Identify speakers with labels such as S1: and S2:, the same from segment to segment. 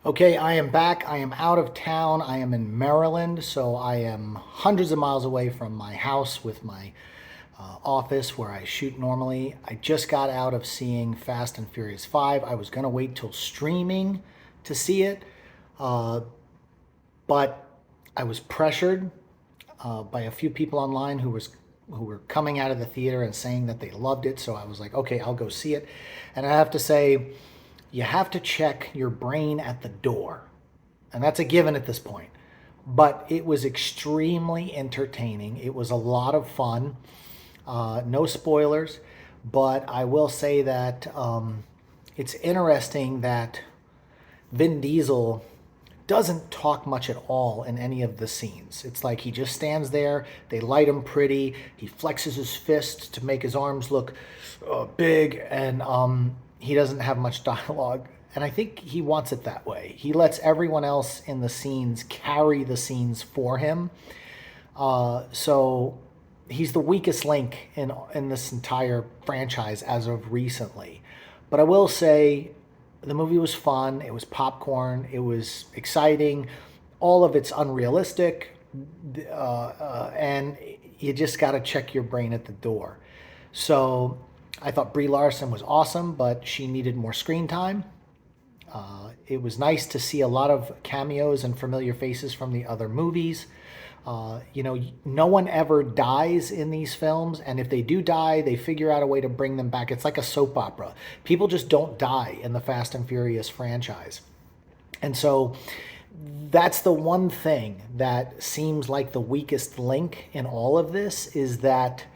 S1: Okay, I am back. I am out of town. I am in Maryland, so I am hundreds of miles away from my house with my office where I shoot normally. I just got out of seeing Fast and Furious 5. I was going to wait till streaming to see it, uh, but I was pressured by a few people online who were coming out of the theater and saying that they loved it. So I was like, okay, I'll go see it. And I have to say, you have to check your brain at the door. And that's a given at this point. But it was extremely entertaining. It was a lot of fun. No spoilers, but I will say that it's interesting that Vin Diesel doesn't talk much at all in any of the scenes. It's like he just stands there, they light him pretty, he flexes his fists to make his arms look big, and he doesn't have much dialogue. And I think he wants it that way. He lets everyone else in the scenes carry the scenes for him. So he's the weakest link in this entire franchise as of recently. But I will say the movie was fun. It was popcorn. It was exciting. All of it's unrealistic, and you just got to check your brain at the door. So I thought Brie Larson was awesome, but she needed more screen time. It was nice to see a lot of cameos and familiar faces from the other movies. No one ever dies in these films, and if they do die, they figure out a way to bring them back. It's like a soap opera. People just don't die in the Fast and Furious franchise. And so that's the one thing that seems like the weakest link in all of this is that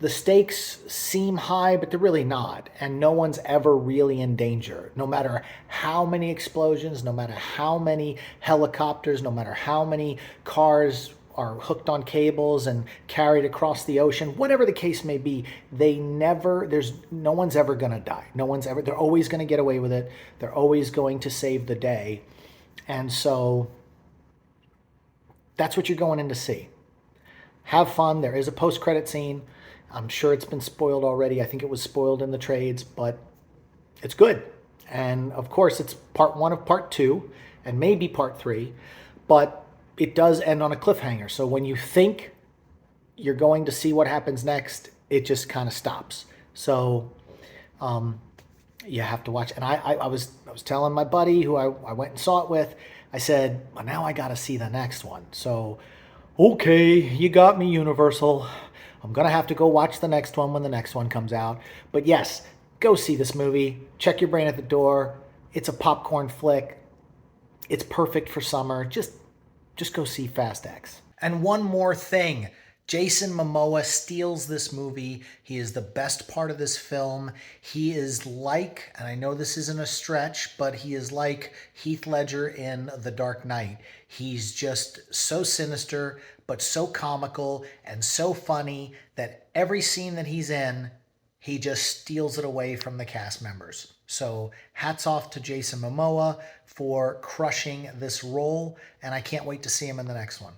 S1: the stakes seem high, but they're really not. And no one's ever really in danger. No matter how many explosions, no matter how many helicopters, no matter how many cars are hooked on cables and carried across the ocean, whatever the case may be, no one's ever going to die. They're always going to get away with it. They're always going to save the day. And so that's what you're going in to see. Have fun. There is a post-credit scene. I'm sure it's been spoiled already. I think it was spoiled in the trades, but it's good. And of course, it's part one of part two and maybe part three, but it does end on a cliffhanger. So when you think you're going to see what happens next, it just kind of stops. So you have to watch. And I was telling my buddy who I went and saw it with, I said, well, now I got to see the next one. So, okay, you got me, Universal. I'm going to have to go watch the next one when the next one comes out. But yes, go see this movie. Check your brain at the door. It's a popcorn flick. It's perfect for summer. Just go see FastX. And one more thing. Jason Momoa steals this movie. He is the best part of this film. He is like, and I know this isn't a stretch, but he is like Heath Ledger in The Dark Knight. He's just so sinister, but so comical and so funny that every scene that he's in, he just steals it away from the cast members. So hats off to Jason Momoa for crushing this role, and I can't wait to see him in the next one.